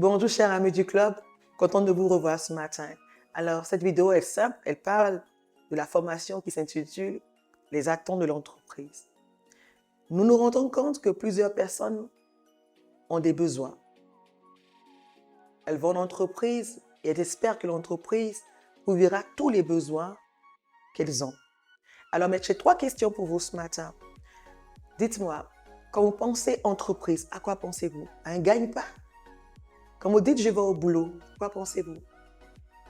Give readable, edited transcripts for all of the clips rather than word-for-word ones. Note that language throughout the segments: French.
Bonjour chers amis du club, content de vous revoir ce matin. Alors cette vidéo est simple, elle parle de la formation qui s'intitule « Les attentes de l'entreprise ». Nous nous rendons compte que plusieurs personnes ont des besoins. Elles vont en entreprise et elles espèrent que l'entreprise couvrira tous les besoins qu'elles ont. Alors j'ai 3 questions pour vous ce matin. Dites-moi, quand vous pensez entreprise, à quoi pensez-vous? À un gagne-pain? Quand vous dites « je vais au boulot », à quoi pensez-vous?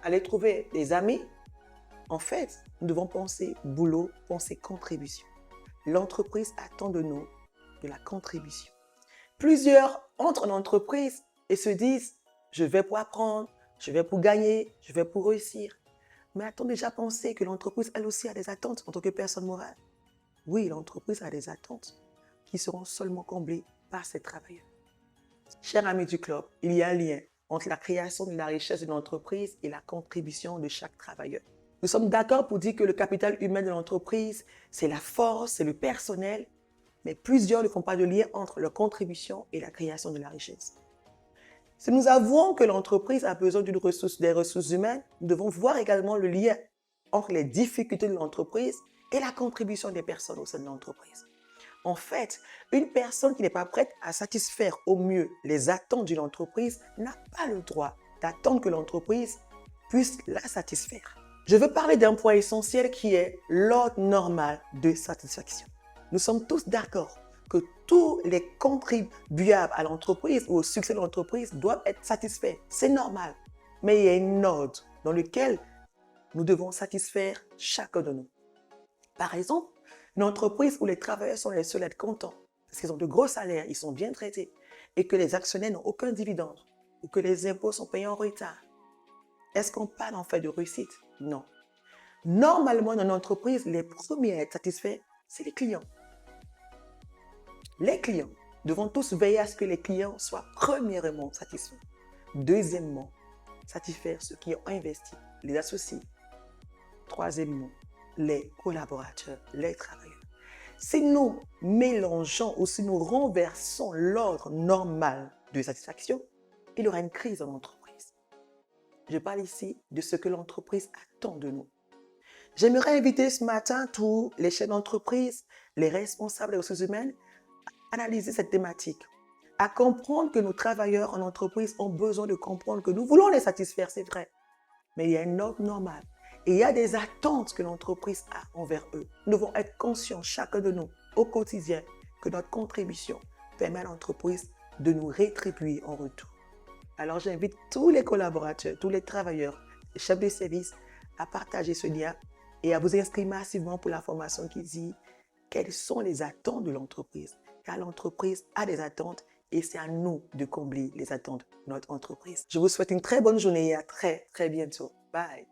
Allez trouver des amis? En fait, nous devons penser boulot, penser contribution. L'entreprise attend de nous de la contribution. Plusieurs entrent en entreprise et se disent « je vais pour apprendre, je vais pour gagner, je vais pour réussir ». Mais a-t-on déjà pensé que l'entreprise, elle aussi, a des attentes en tant que personne morale? Oui, l'entreprise a des attentes qui seront seulement comblées par ses travailleurs. Chers amis du club, il y a un lien entre la création de la richesse d'une entreprise et la contribution de chaque travailleur. Nous sommes d'accord pour dire que le capital humain de l'entreprise, c'est la force, c'est le personnel, mais plusieurs ne font pas de lien entre leur contribution et la création de la richesse. Si nous avouons que l'entreprise a besoin des ressources humaines, nous devons voir également le lien entre les difficultés de l'entreprise et la contribution des personnes au sein de l'entreprise. En fait, une personne qui n'est pas prête à satisfaire au mieux les attentes d'une entreprise n'a pas le droit d'attendre que l'entreprise puisse la satisfaire. Je veux parler d'un point essentiel qui est l'ordre normal de satisfaction. Nous sommes tous d'accord que tous les contribuables à l'entreprise ou au succès de l'entreprise doivent être satisfaits. C'est normal. Mais il y a un ordre dans lequel nous devons satisfaire chacun de nous. Par exemple, une entreprise où les travailleurs sont les seuls à être contents parce qu'ils ont de gros salaires, ils sont bien traités et que les actionnaires n'ont aucun dividende ou que les impôts sont payés en retard. Est-ce qu'on parle en fait de réussite? Non. Normalement, dans une entreprise, les premiers à être satisfaits, c'est les clients. Les clients devront tous veiller à ce que les clients soient premièrement satisfaits. Deuxièmement, satisfaire ceux qui ont investi, les associés. Troisièmement, les collaborateurs, les travailleurs. Si nous mélangeons ou si nous renversons l'ordre normal de satisfaction, il y aura une crise dans l'entreprise. Je parle ici de ce que l'entreprise attend de nous. J'aimerais inviter ce matin tous les chefs d'entreprise, les responsables des ressources humaines à analyser cette thématique, à comprendre que nos travailleurs en entreprise ont besoin de comprendre que nous voulons les satisfaire, c'est vrai, mais il y a une ordre normale. Et il y a des attentes que l'entreprise a envers eux. Nous devons être conscients, chacun de nous, au quotidien, que notre contribution permet à l'entreprise de nous rétribuer en retour. Alors j'invite tous les collaborateurs, tous les travailleurs, les chefs de service à partager ce lien et à vous inscrire massivement pour la formation qui dit quelles sont les attentes de l'entreprise. Car l'entreprise a des attentes et c'est à nous de combler les attentes de notre entreprise. Je vous souhaite une très bonne journée et à très bientôt. Bye.